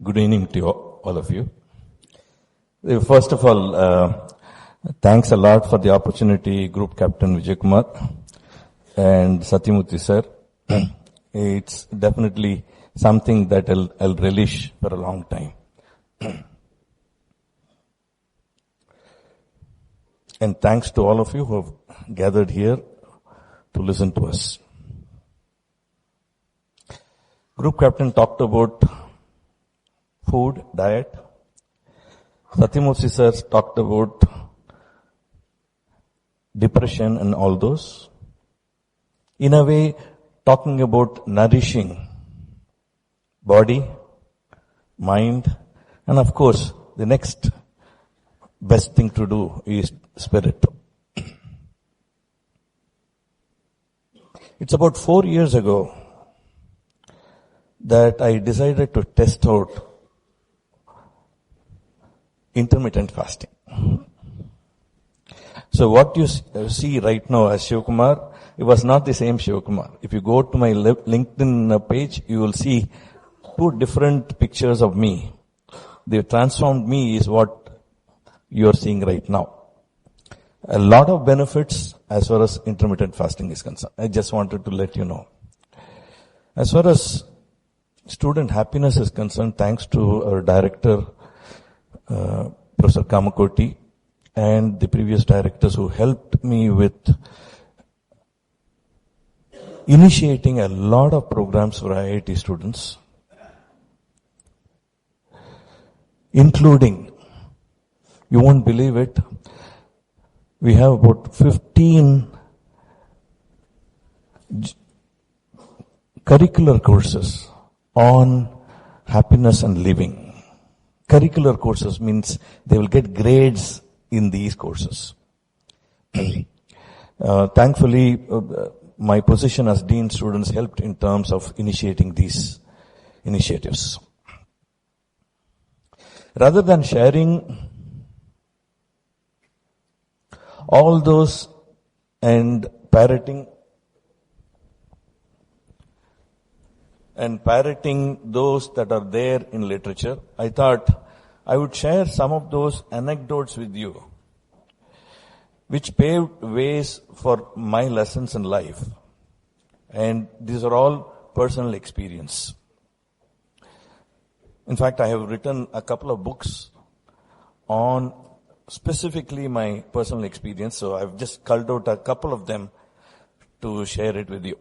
Good evening to all of you. First of all, thanks a lot for the opportunity, Group Captain Vijay Kumar and Satyamurthy sir. It's definitely something that I'll relish for a long time. And thanks to all of you who have gathered here to listen to us. Group Captain talked about food, diet. Satyamurthy sir talked about depression and all those. In a way, talking about nourishing body, mind, and of course, the next best thing to do is spirit. It's about 4 years ago that I decided to test out intermittent fasting. So what you see right now as Shivakumar, it was not the same Shivakumar. If you go to my LinkedIn page, you will see two different pictures of me. The transformed me is what you are seeing right now. A lot of benefits as far as intermittent fasting is concerned. I just wanted to let you know. As far as student happiness is concerned, thanks to our director, Professor Kamakoti, and the previous directors who helped me with initiating a lot of programs for IIT students, including, you won't believe it, we have about 15 curricular courses on happiness and living. Curricular courses means they will get grades in these courses. Thankfully, my position as Dean Students helped in terms of initiating these initiatives. Rather than sharing all those and parroting those that are there in literature, I thought I would share some of those anecdotes with you, which paved ways for my lessons in life. And these are all personal experience. In fact, I have written a couple of books on specifically my personal experience, so I've just culled out a couple of them to share it with you.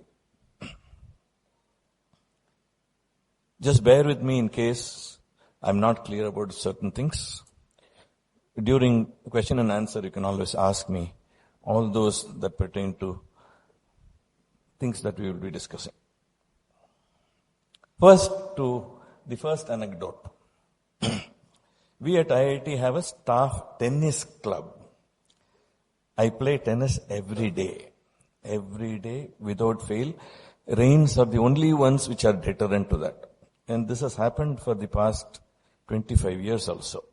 Just bear with me in case I'm not clear about certain things. During question and answer, you can always ask me all those that pertain to things that we will be discussing. First, to the first anecdote. We at IIT have a staff tennis club. I play tennis every day, without fail. Rains are the only ones which are deterrent to that. And this has happened for the past 25 years also.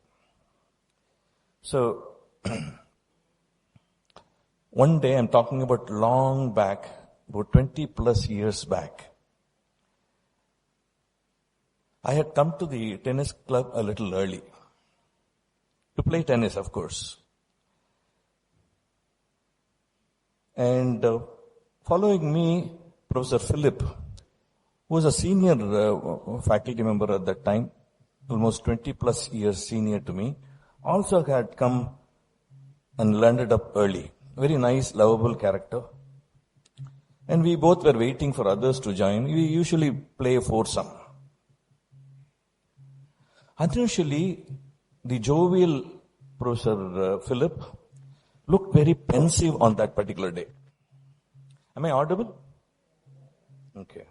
So, one day I'm talking about long back, about 20 plus years back. I had come to the tennis club a little early. To play tennis, of course. And following me, Professor Philip, who was a senior faculty member at that time, almost 20 plus years senior to me, also had come and landed up early. Very nice, lovable character. And we both were waiting for others to join. We usually play a foursome. Unusually, the jovial Professor Philip looked very pensive on that particular day. Am I audible? Okay.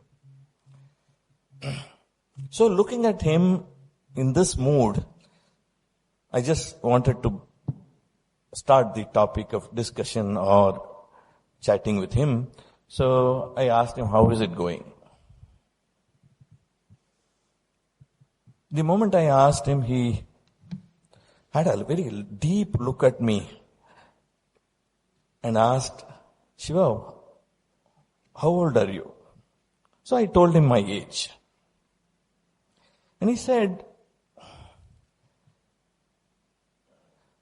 So looking at him in this mood, I just wanted to start the topic of discussion or chatting with him. So I asked him, how is it going? The moment I asked him, he had a very deep look at me and asked, Shiva, how old are you? So I told him my age. And he said,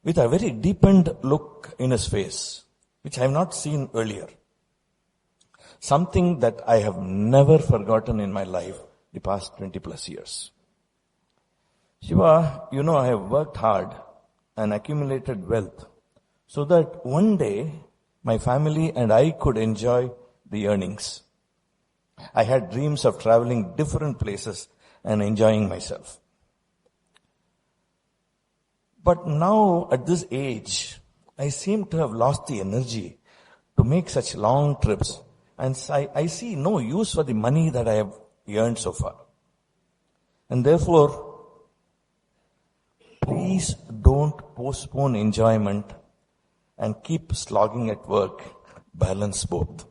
with a very deepened look in his face, which I have not seen earlier. Something that I have never forgotten in my life the past 20 plus years. Shiva, I have worked hard and accumulated wealth so that one day my family and I could enjoy the earnings. I had dreams of traveling different places and enjoying myself. But now at this age, I seem to have lost the energy to make such long trips, and I see no use for the money that I have earned so far. And therefore, please don't postpone enjoyment and keep slogging at work. Balance both.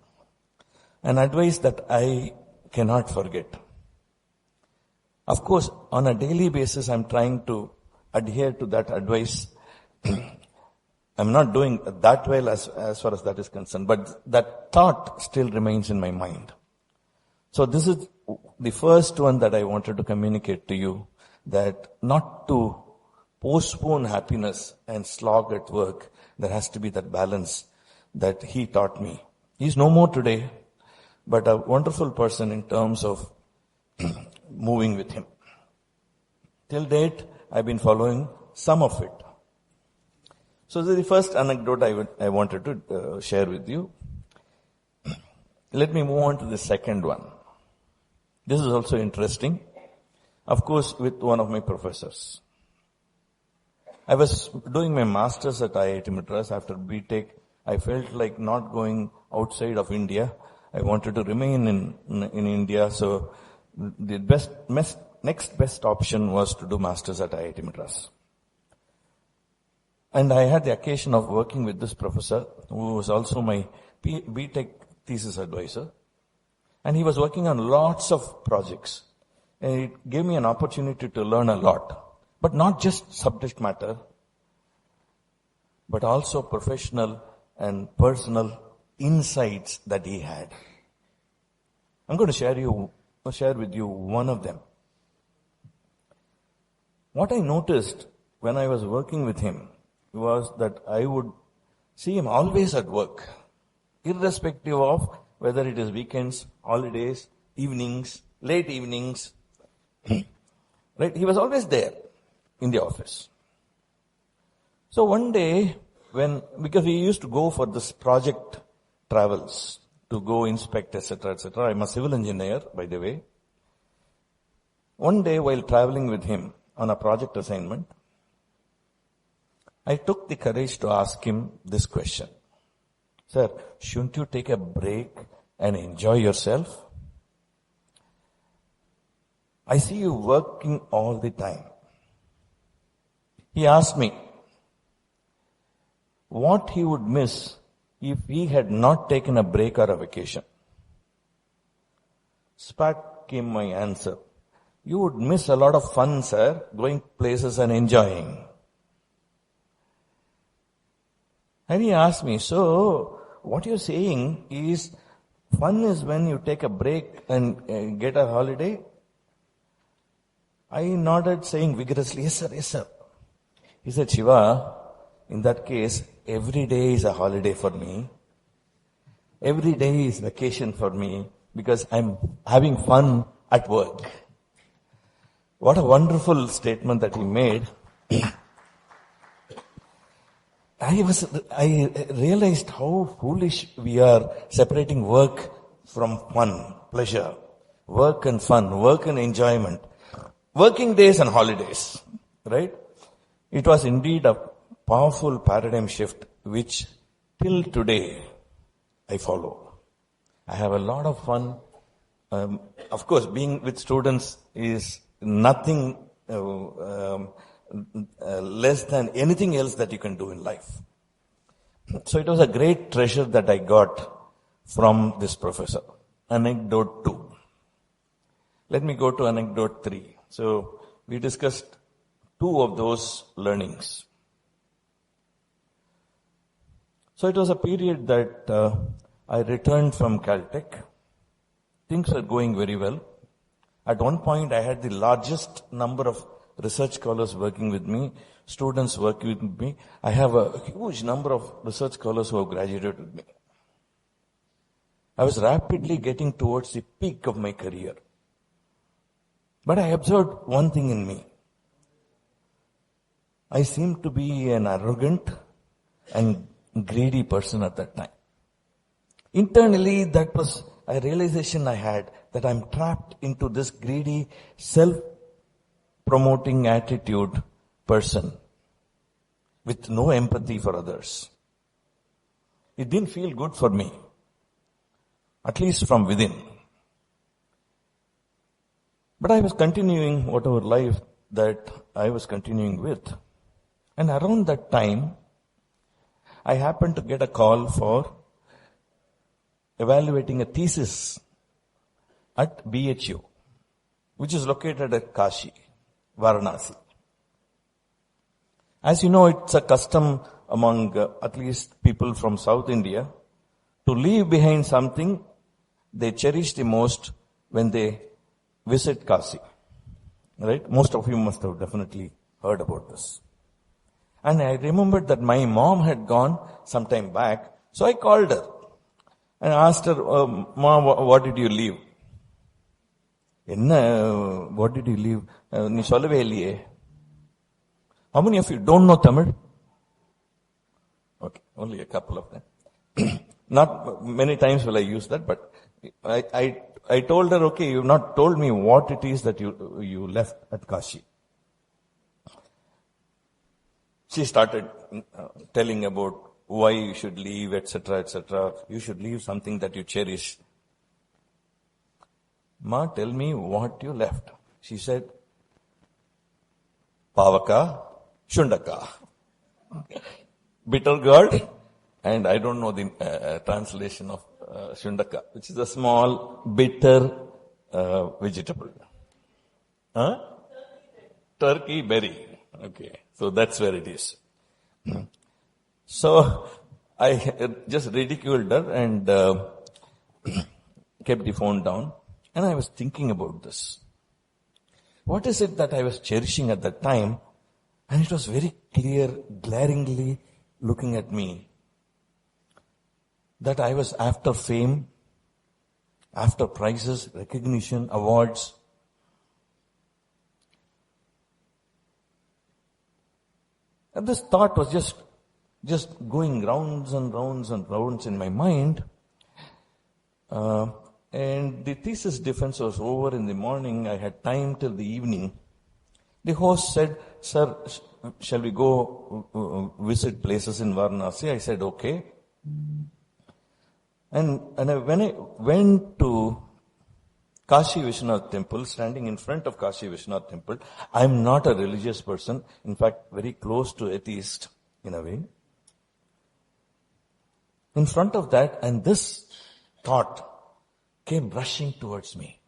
An advice that I cannot forget. Of course, on a daily basis, I'm trying to adhere to that advice. I'm not doing that well as far as that is concerned, but that thought still remains in my mind. So this is the first one that I wanted to communicate to you, that not to postpone happiness and slog at work. There has to be that balance that he taught me. He's no more today, but a wonderful person in terms of moving with him. Till date, I've been following some of it. So this is the first anecdote I wanted to share with you. Let me move on to the second one. This is also interesting. Of course, with one of my professors. I was doing my master's at IIT Madras after BTech. I felt like not going outside of India. I wanted to remain in India. So the next best option was to do master's at IIT Madras. And I had the occasion of working with this professor, who was also my BTech thesis advisor. And he was working on lots of projects. And it gave me an opportunity to learn a lot. But not just subject matter, but also professional and personal insights that he had. I'm going to share with you one of them. What I noticed when I was working with him was that I would see him always at work, irrespective of whether it is weekends, holidays, evenings, late evenings. Right? He was always there in the office. So one day, because we used to go for this project travels to go inspect, etc., etc. I'm a civil engineer, by the way. One day while traveling with him on a project assignment, I took the courage to ask him this question. Sir, shouldn't you take a break and enjoy yourself? I see you working all the time. He asked me what he would miss if he had not taken a break or a vacation. Spat came my answer. You would miss a lot of fun, sir, going places and enjoying. And he asked me, so what you're saying is fun is when you take a break and get a holiday? I nodded, saying vigorously, yes sir, yes sir. He said, Shiva, in that case, every day is a holiday for me. Every day is vacation for me because I'm having fun at work. What a wonderful statement that he made. I realized how foolish we are separating work from fun, pleasure. Work and fun, work and enjoyment. Working days and holidays, right? It was indeed a powerful paradigm shift which till today I follow. I have a lot of fun. Of course, being with students is nothing less than anything else that you can do in life. So it was a great treasure that I got from this professor. Anecdote 2. Let me go to anecdote 3. So we discussed 2 of those learnings. So it was a period that I returned from Caltech. Things were going very well. At one point I had the largest number of research scholars working with me, students working with me. I have a huge number of research scholars who have graduated with me. I was rapidly getting towards the peak of my career. But I observed one thing in me. I seemed to be an arrogant and greedy person at that time. Internally, that was a realization I had that I'm trapped into this greedy, self-promoting attitude person with no empathy for others. It didn't feel good for me, at least from within. But I was continuing whatever life that I was continuing with. And around that time, I happened to get a call for evaluating a thesis at BHU, which is located at Kashi, Varanasi. As you know, it's a custom among at least people from South India to leave behind something they cherish the most when they visit Kashi. Right? Most of you must have definitely heard about this. And I remembered that my mom had gone some time back, so I called her and asked her, Mom, what did you leave? What did you leave? நீ சொல்லவே இல்லையே. How many of you don't know Tamil? Okay, only a couple of them. Not many times will I use that, but I told her, okay, you've not told me what it is that you left at Kashi. She started telling about why you should leave, etc., etc. You should leave something that you cherish. Ma, tell me what you left. She said, Pavaka, Shundaka. Bitter gourd, and I don't know the translation of Shundaka, which is a small, bitter vegetable. Huh? Turkey berry. Okay, so that's where it is. So I just ridiculed her and kept the phone down. And I was thinking about this. What is it that I was cherishing at that time? And it was very clear, glaringly looking at me, that I was after fame, after prizes, recognition, awards. And this thought was just going rounds and rounds and rounds in my mind. And the thesis defense was over in the morning. I had time till the evening. The host said, Sir, shall we go visit places in Varanasi? I said, okay. And when I went to Kashi Vishwanath temple, standing in front of Kashi Vishwanath temple, I'm not a religious person. In fact, very close to atheist in a way. In front of that, and this thought came rushing towards me.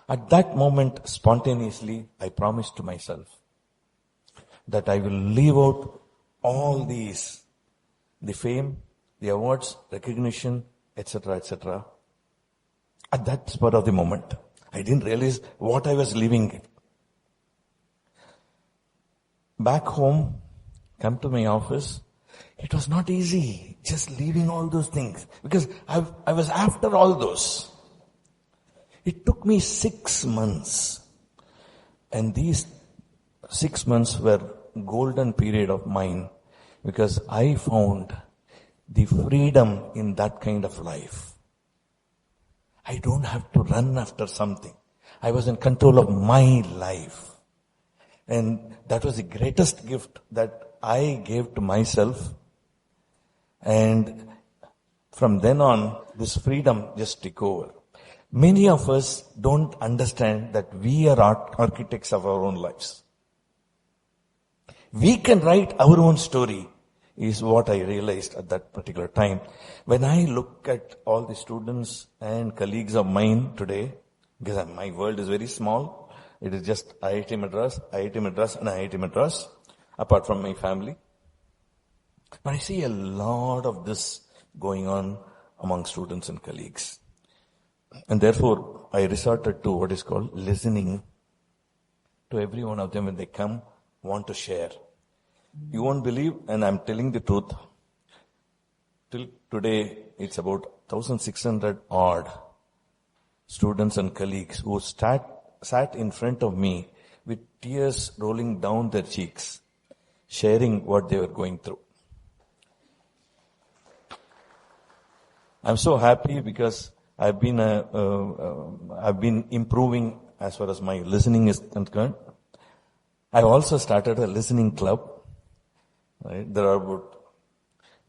At that moment, spontaneously, I promised to myself that I will leave out all these, the fame, the awards, recognition, etc., etc. At that spur of the moment, I didn't realize what I was leaving. Back home, come to my office, it was not easy just leaving all those things because I was after all those. It took me 6 months, and these 6 months were golden period of mine because I found the freedom in that kind of life. I don't have to run after something. I was in control of my life. And that was the greatest gift that I gave to myself. And from then on, this freedom just took over. Many of us don't understand that we are architects of our own lives. We can write our own story, is what I realized at that particular time. When I look at all the students and colleagues of mine today, because my world is very small, it is just IIT Madras and IIT Madras, apart from my family. But I see a lot of this going on among students and colleagues. And therefore, I resorted to what is called listening to every one of them when they come, want to share. You won't believe, and I'm telling the truth, till today it's about 1,600 odd students and colleagues who sat in front of me with tears rolling down their cheeks, sharing what they were going through. I'm so happy because I've been improving as far as my listening is concerned. I also started a listening club. Right? There are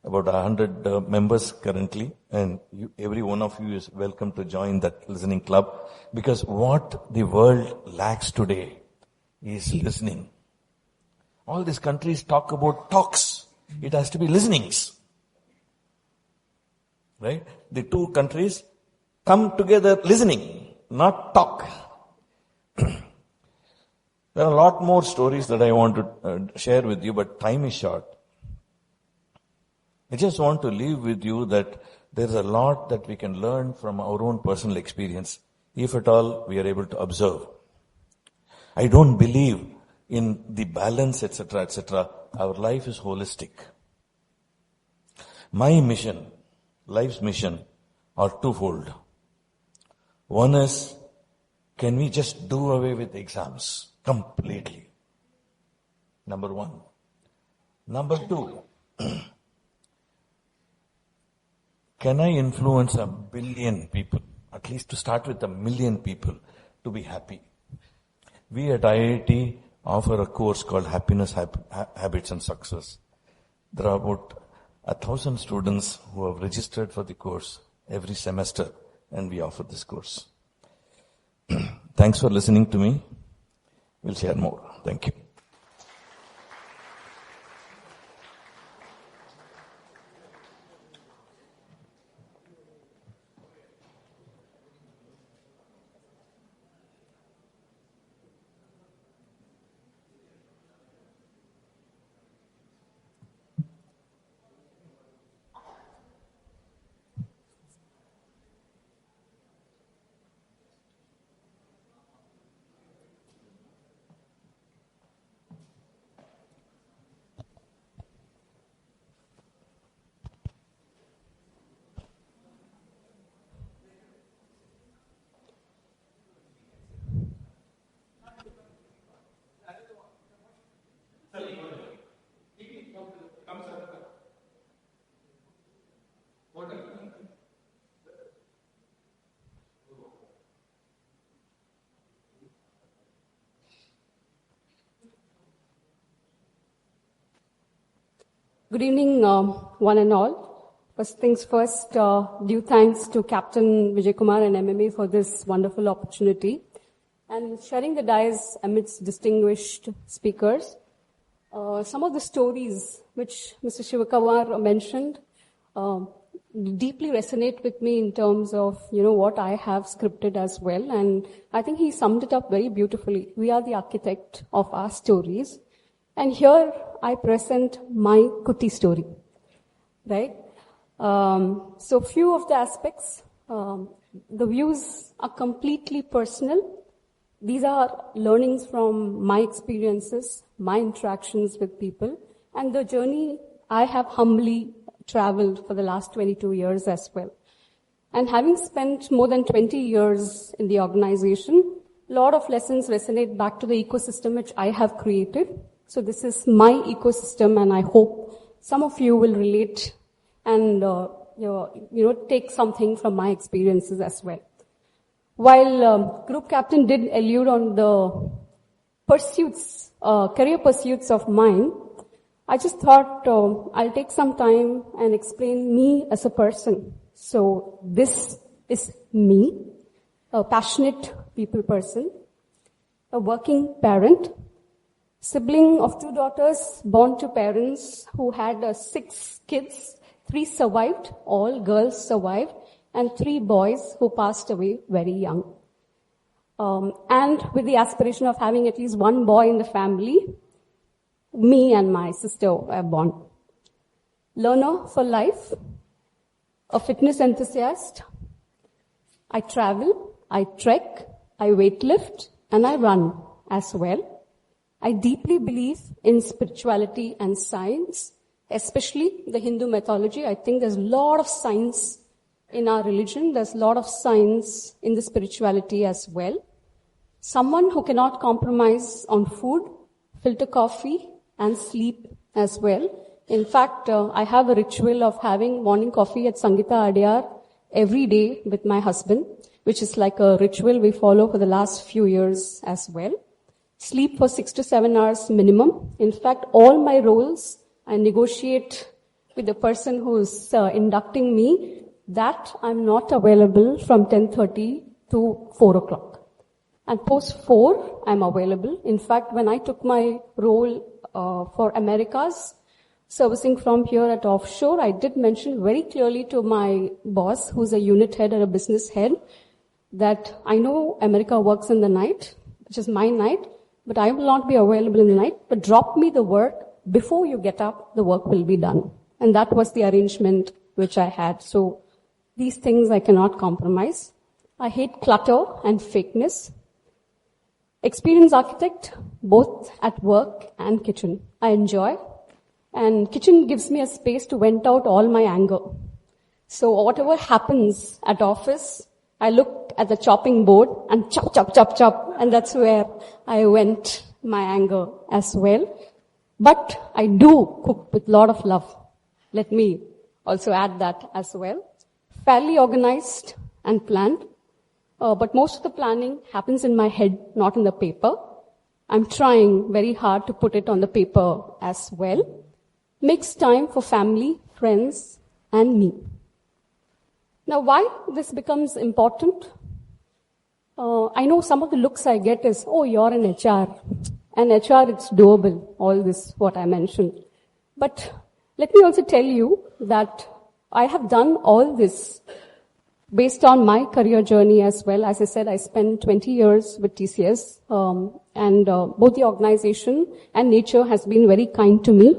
about 100 members currently, and every one of you is welcome to join that listening club, because what the world lacks today is listening. All these countries talk about talks. It has to be listenings. Right? The two countries come together listening, not talk. There are a lot more stories that I want to share with you, but time is short. I just want to leave with you that there's a lot that we can learn from our own personal experience, if at all we are able to observe. I don't believe in the balance, etc., etc. Our life is holistic. My mission, life's mission, are twofold. One is, can we just do away with exams completely? Number one. Number two, can I influence 1 billion people, at least to start with 1 million people, to be happy? We at IIT offer a course called Happiness, Habits and Success. There are about 1,000 students who have registered for the course every semester, and we offer this course. Thanks for listening to me. We'll share more. Thank you. Good evening, one and all. First things first, due thanks to Captain Vijay Kumar and MMA for this wonderful opportunity. And sharing the dais amidst distinguished speakers. Some of the stories which Mr. Shivakumar mentioned deeply resonate with me in terms of, what I have scripted as well. And I think he summed it up very beautifully. We are the architect of our stories. And here I present my Kuti story, right? So few of the aspects, the views are completely personal. These are learnings from my experiences, my interactions with people, and the journey I have humbly traveled for the last 22 years as well. And having spent more than 20 years in the organization, a lot of lessons resonate back to the ecosystem which I have created. So this is my ecosystem, and I hope some of you will relate and take something from my experiences as well. While Group Captain did allude on the pursuits, career pursuits of mine, I just thought I'll take some time and explain me as a person. So this is me, a passionate people person, a working parent, sibling of 2 daughters born to parents who had 6 kids. 3 survived, all girls survived, and 3 boys who passed away very young. And with the aspiration of having at least 1 boy in the family, me and my sister were born. Learner for life, a fitness enthusiast. I travel, I trek, I weightlift, and I run as well. I deeply believe in spirituality and science, especially the Hindu mythology. I think there's a lot of science in our religion. There's a lot of science in the spirituality as well. Someone who cannot compromise on food, filter coffee, and sleep as well. In fact, I have a ritual of having morning coffee at Sangeeta Adiyar every day with my husband, which is like a ritual we follow for the last few years as well. Sleep for 6 to 7 hours minimum. In fact, all my roles, I negotiate with the person who's inducting me that I'm not available from 10:30 to 4 o'clock. And post 4, I'm available. In fact, when I took my role for Americas, servicing from here at offshore, I did mention very clearly to my boss, who's a unit head or a business head, that I know America works in the night, which is my night, but I will not be available in the night, but drop me the work. Before you get up, the work will be done. And that was the arrangement which I had. So these things I cannot compromise. I hate clutter and fakeness. Experienced architect, both at work and kitchen. I enjoy. And kitchen gives me a space to vent out all my anger. So whatever happens at office, I look at the chopping board and chop, chop, chop, chop. And that's where I vent my anger as well. But I do cook with a lot of love. Let me also add that as well. Fairly organized and planned. But most of the planning happens in my head, not in the paper. I'm trying very hard to put it on the paper as well. Makes time for family, friends, and me. Now, why this becomes important? I know some of the looks I get is, oh, you're an HR. And HR, it's doable, all this, what I mentioned. But let me also tell you that I have done all this based on my career journey as well. As I said, I spent 20 years with TCS, and both the organization and nature has been very kind to me.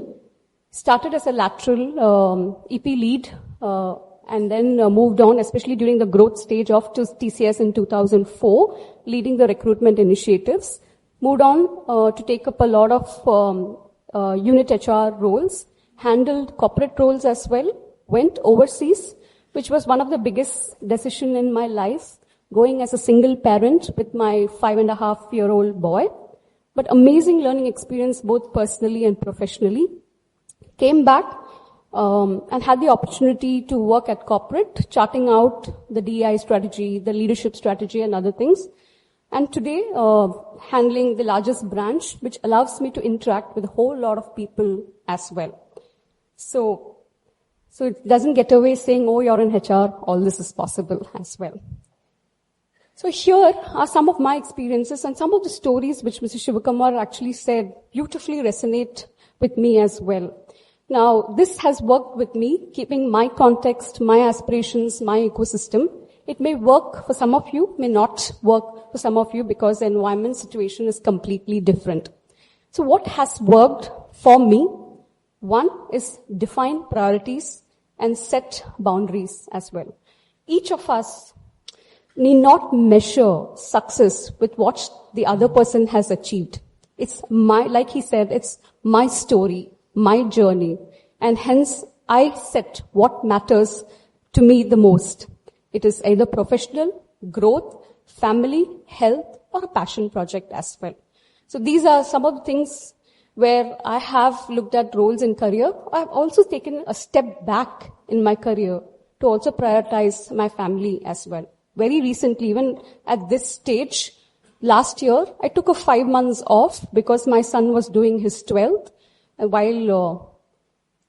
Started as a lateral EP lead, and then moved on, especially during the growth stage of TCS in 2004, leading the recruitment initiatives. Moved on to take up a lot of unit HR roles, handled corporate roles as well, went overseas, which was one of the biggest decisions in my life, going as a single parent with my 5.5-year-old boy. But amazing learning experience, both personally and professionally. Came back and had the opportunity to work at corporate, charting out the DEI strategy, the leadership strategy, and other things. And today, handling the largest branch, which allows me to interact with a whole lot of people as well. So it doesn't get away saying, oh, you're in HR, all this is possible as well. So here are some of my experiences and some of the stories which Mr. Shivakumar actually said beautifully resonate with me as well. Now, this has worked with me, keeping my context, my aspirations, my ecosystem. It may work for some of you, may not work for some of you because the environment situation is completely different. So what has worked for me? One is define priorities and set boundaries as well. Each of us need not measure success with what the other person has achieved. It's like he said, it's my story, my journey, and hence I set what matters to me the most. It is either professional, growth, family, health, or a passion project as well. So these are some of the things where I have looked at roles in career. I've also taken a step back in my career to also prioritize my family as well. Very recently, even at this stage, last year, I took a 5 months off because my son was doing his 12th. And while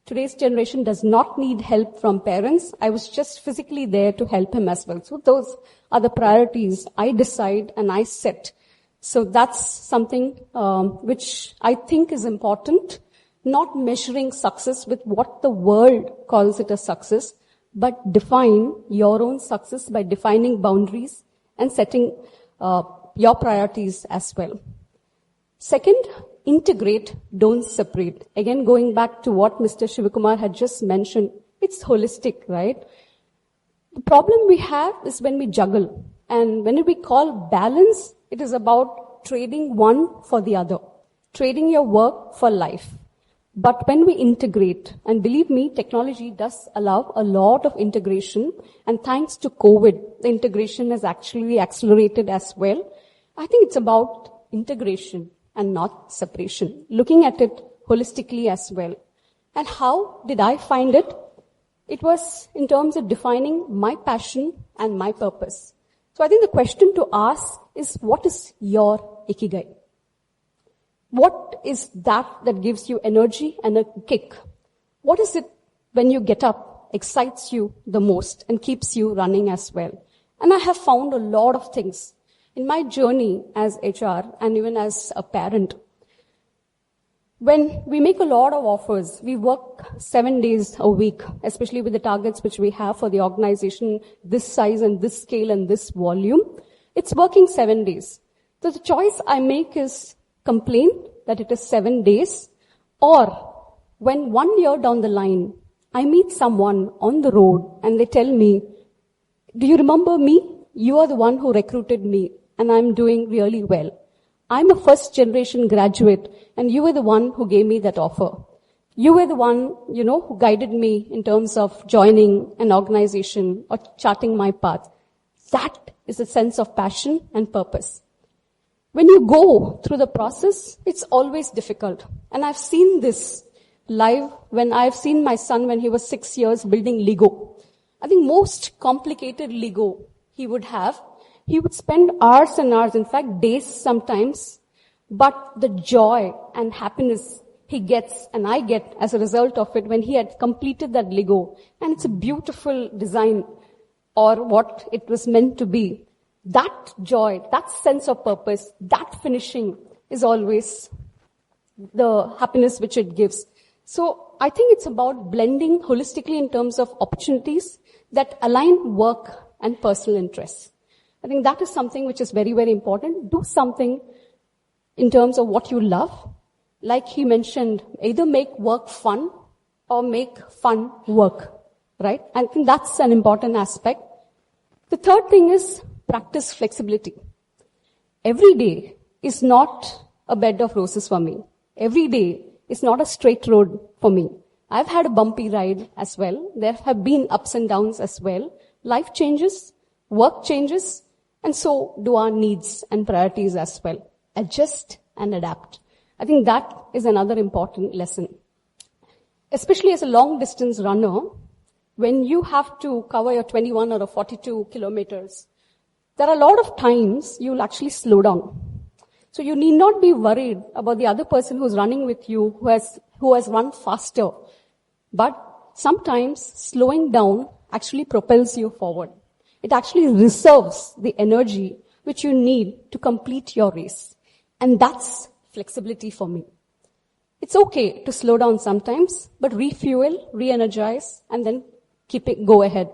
today's generation does not need help from parents, I was just physically there to help him as well. So those are the priorities I decide and I set. So that's something which I think is important, not measuring success with what the world calls it a success, but define your own success by defining boundaries and setting your priorities as well. Second, integrate, don't separate. Again, going back to what Mr. Shivakumar had just mentioned, it's holistic, right? The problem we have is when we juggle. And when we call balance, it is about trading one for the other. trading your work for life. But when we integrate, and believe me, technology does allow a lot of integration, and thanks to COVID, the integration has actually accelerated as well. I think it's about integration and not separation, looking at it holistically as well. And how did I find it? It was in terms of defining my passion and my purpose. So I think the question to ask is, what is your ikigai? What is that gives you energy and a kick? What is it when you get up, excites you the most and keeps you running as well? And I have found a lot of things in my journey as HR and even as a parent. When we make a lot of offers, we work 7 days a week, especially with the targets which we have for the organization, this size and this scale and this volume. It's working 7 days. So the choice I make is complain that it is 7 days, or when 1 year down the line, I meet someone on the road and they tell me, do you remember me? You are the one who recruited me and I'm doing really well. I'm a first generation graduate and you were the one who gave me that offer. You were the one, who guided me in terms of joining an organization or charting my path. That is a sense of passion and purpose. When you go through the process, it's always difficult. And I've seen this live when I've seen my son when he was 6 years building Lego. I think most complicated Lego he would have, he would spend hours and hours, in fact days sometimes, but the joy and happiness he gets and I get as a result of it when he had completed that Lego, and it's a beautiful design or what it was meant to be. That joy, that sense of purpose, that finishing is always the happiness which it gives. So I think it's about blending holistically in terms of opportunities that align work and personal interests. I think that is something which is very, very important. Do something in terms of what you love. Like he mentioned, either make work fun or make fun work, right? I think that's an important aspect. The third thing is practice flexibility. Every day is not a bed of roses for me. Every day is not a straight road for me. I've had a bumpy ride as well. There have been ups and downs as well. Life changes, work changes, and so do our needs and priorities as well. Adjust and adapt. I think that is another important lesson. Especially as a long distance runner, when you have to cover your 21 or 42 kilometers, there are a lot of times you'll actually slow down. So you need not be worried about the other person who's running with you, who has run faster. But sometimes slowing down actually propels you forward. It actually reserves the energy which you need to complete your race. And that's flexibility for me. It's okay to slow down sometimes, but refuel, re-energize, and then go ahead.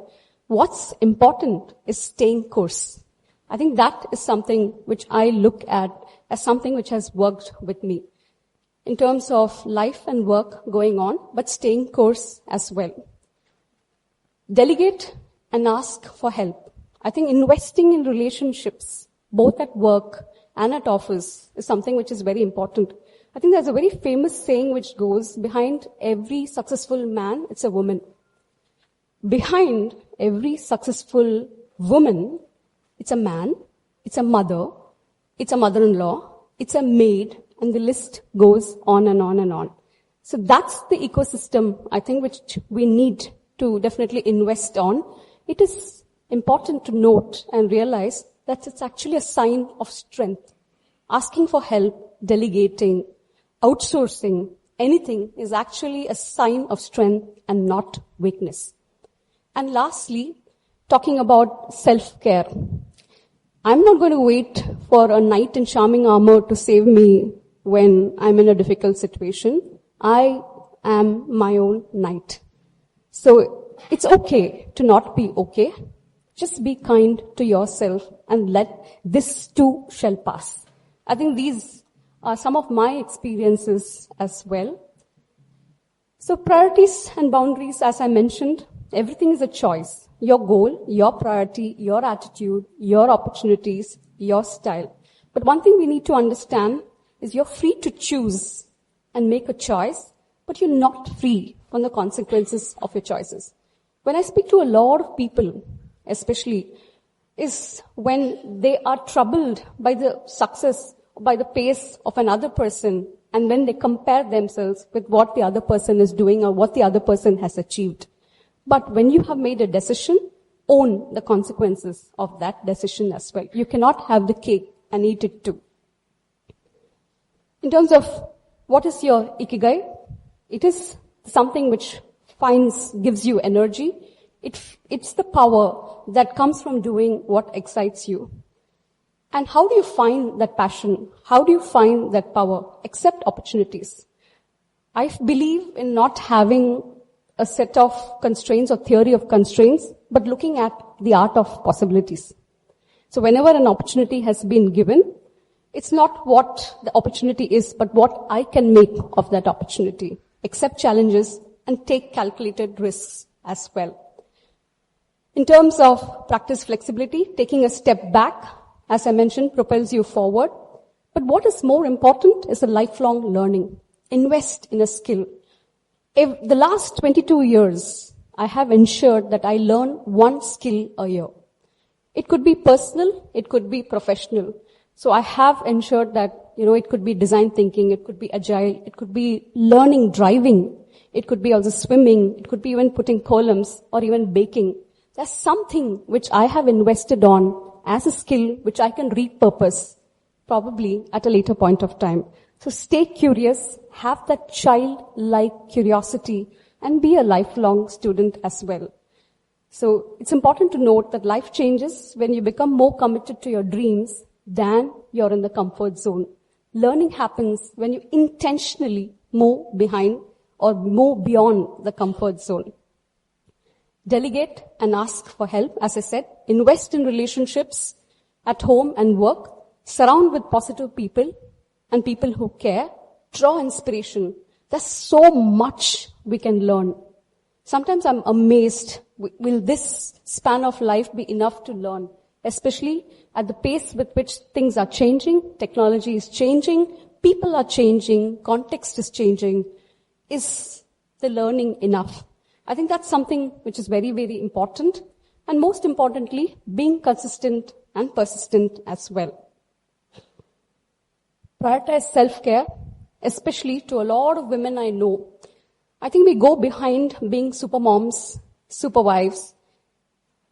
What's important is staying course. I think that is something which I look at as something which has worked with me in terms of life and work going on, but staying course as well. Delegate and ask for help. I think investing in relationships, both at work and at office, is something which is very important. I think there's a very famous saying which goes, behind every successful man, it's a woman. Behind every successful woman, it's a man, it's a mother, it's a mother-in-law, it's a maid, and the list goes on and on and on. So that's the ecosystem, I think, which we need to definitely invest on. It is important to note and realize that it's actually a sign of strength. Asking for help, delegating, outsourcing, anything is actually a sign of strength and not weakness. And lastly, talking about self-care. I'm not going to wait for a knight in shining armor to save me when I'm in a difficult situation. I am my own knight. So it's okay to not be okay. Just be kind to yourself and let this too shall pass. I think these are some of my experiences as well. So priorities and boundaries, as I mentioned, everything is a choice. Your goal, your priority, your attitude, your opportunities, your style. But one thing we need to understand, is you're free to choose and make a choice, but you're not free from the consequences of your choices. When I speak to a lot of people, especially, is when they are troubled by the success, by the pace of another person, and when they compare themselves with what the other person is doing or what the other person has achieved. But when you have made a decision, own the consequences of that decision as well. You cannot have the cake and eat it too. In terms of what is your ikigai, it is something which gives you energy. It's the power that comes from doing what excites you. And how do you find that passion? How do you find that power? Accept opportunities. I believe in not having a set of constraints or theory of constraints, but looking at the art of possibilities. So whenever an opportunity has been given, it's not what the opportunity is, but what I can make of that opportunity. Accept challenges and take calculated risks as well. In terms of practice flexibility, taking a step back, as I mentioned, propels you forward. But what is more important is a lifelong learning. Invest in a skill. The last 22 years, I have ensured that I learn one skill a year. It could be personal, it could be professional. So I have ensured that, it could be design thinking, it could be agile, it could be learning driving, it could be also swimming, it could be even putting columns or even baking. There's something which I have invested on as a skill which I can repurpose probably at a later point of time. So stay curious, have that childlike curiosity, and be a lifelong student as well. So it's important to note that life changes when you become more committed to your dreams than you're in the comfort zone. Learning happens when you intentionally move behind or move beyond the comfort zone. Delegate and ask for help. As I said, invest in relationships at home and work. Surround with positive people and people who care. Draw inspiration. There's so much we can learn. Sometimes I'm amazed. Will this span of life be enough to learn? Especially at the pace with which things are changing, technology is changing, people are changing, context is changing. Is the learning enough? I think that's something which is very, very important. And most importantly, being consistent and persistent as well. Prioritize self-care, especially to a lot of women I know. I think we go behind being super moms, super wives,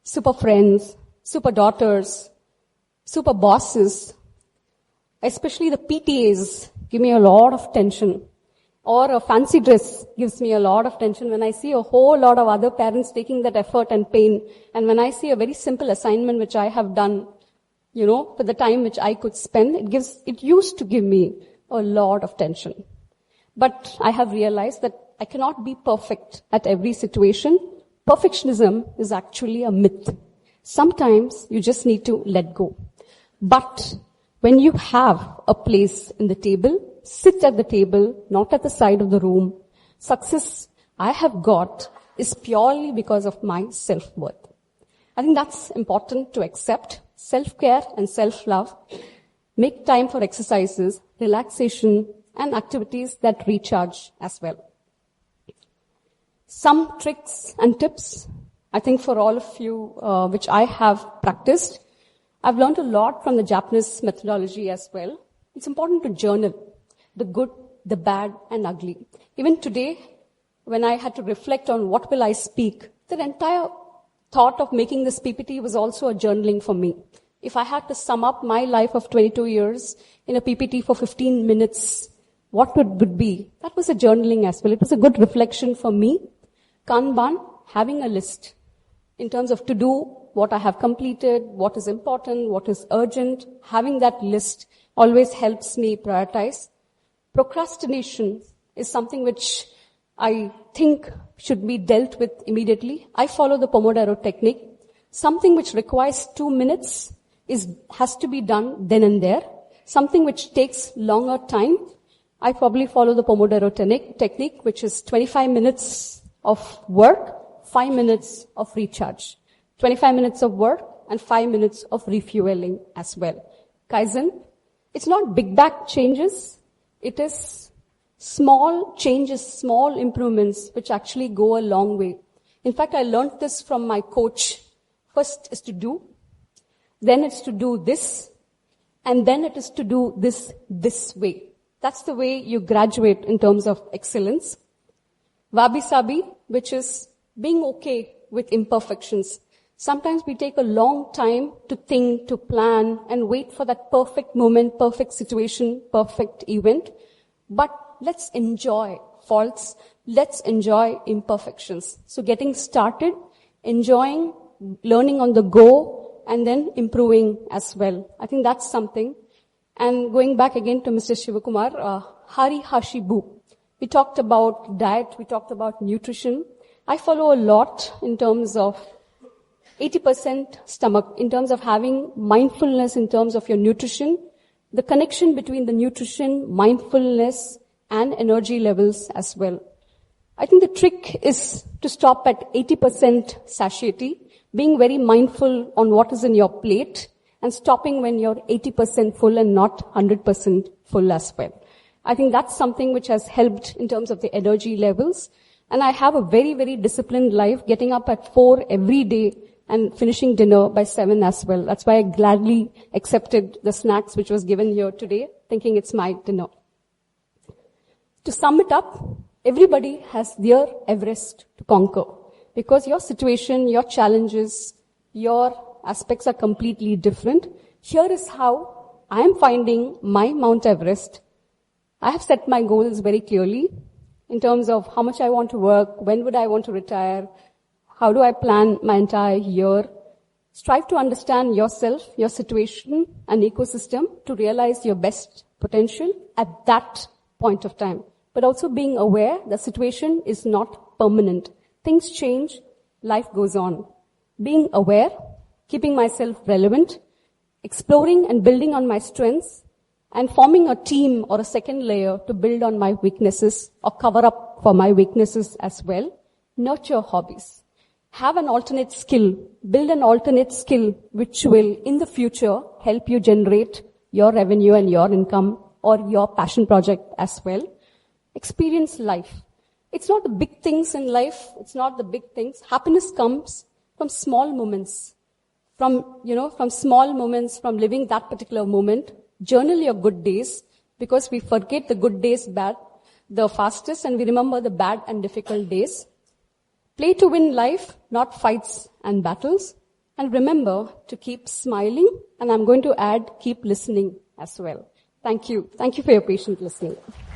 super friends, super daughters, super bosses. Especially the PTAs give me a lot of tension. Or a fancy dress gives me a lot of tension when I see a whole lot of other parents taking that effort and pain. And when I see a very simple assignment which I have done, for the time which I could spend, it used to give me a lot of tension. But I have realized that I cannot be perfect at every situation. Perfectionism is actually a myth. Sometimes you just need to let go. But when you have a place in the table, sit at the table, not at the side of the room. Success I have got is purely because of my self-worth. I think that's important to accept. Self-care and self-love. Make time for exercises, relaxation, and activities that recharge as well. Some tricks and tips, I think for all of you, which I have practiced. I've learned a lot from the Japanese methodology as well. It's important to journal the good, the bad, and ugly. Even today, when I had to reflect on what will I speak, the entire thought of making this PPT was also a journaling for me. If I had to sum up my life of 22 years in a PPT for 15 minutes, what would it be? That was a journaling as well. It was a good reflection for me. Kanban, having a list in terms of to do, what I have completed, what is important, what is urgent. Having that list always helps me prioritize. Procrastination is something which I think should be dealt with immediately. I follow the Pomodoro technique. Something which requires 2 minutes has to be done then and there. Something which takes longer time, I probably follow the Pomodoro technique, which is 25 minutes of work, 5 minutes of recharge. 25 minutes of work and 5 minutes of refueling as well. Kaizen, It's not big bang changes. It is small changes, small improvements, which actually go a long way. In fact, I learned this from my coach. First is to do, then it's to do this, and then it is to do this way. That's the way you graduate in terms of excellence. Wabi-sabi, which is being okay with imperfections. Sometimes we take a long time to think, to plan, and wait for that perfect moment, perfect situation, perfect event. But let's enjoy faults. Let's enjoy imperfections. So getting started, enjoying, learning on the go, and then improving as well. I think that's something. And going back again to Mr. Shivakumar, Hari Hashibu. We talked about diet, we talked about nutrition. I follow a lot in terms of 80% stomach, in terms of having mindfulness in terms of your nutrition, the connection between the nutrition, mindfulness, and energy levels as well. I think the trick is to stop at 80% satiety, being very mindful on what is in your plate, and stopping when you're 80% full and not 100% full as well. I think that's something which has helped in terms of the energy levels. And I have a very, very disciplined life, getting up at 4 every day and finishing dinner by 7 as well. That's why I gladly accepted the snacks which was given here today, thinking it's my dinner. To sum it up, everybody has their Everest to conquer, because your situation, your challenges, your aspects are completely different. Here is how I am finding my Mount Everest. I have set my goals very clearly in terms of how much I want to work, when would I want to retire, how do I plan my entire year. Strive to understand yourself, your situation and ecosystem to realize your best potential at that point of time. But also being aware the situation is not permanent. Things change, life goes on. Being aware, keeping myself relevant, exploring and building on my strengths, and forming a team or a second layer to build on my weaknesses or cover up for my weaknesses as well. Nurture hobbies. Have an alternate skill. Build an alternate skill which will, in the future, help you generate your revenue and your income or your passion project as well. Experience life. It's not the big things in life. It's not the big things. Happiness comes from small moments. From small moments, from living that particular moment. Journal your good days, because we forget the good days the fastest, and we remember the bad and difficult days. Play to win life, not fights and battles. And remember to keep smiling, and I'm going to add keep listening as well. Thank you. Thank you for your patient listening.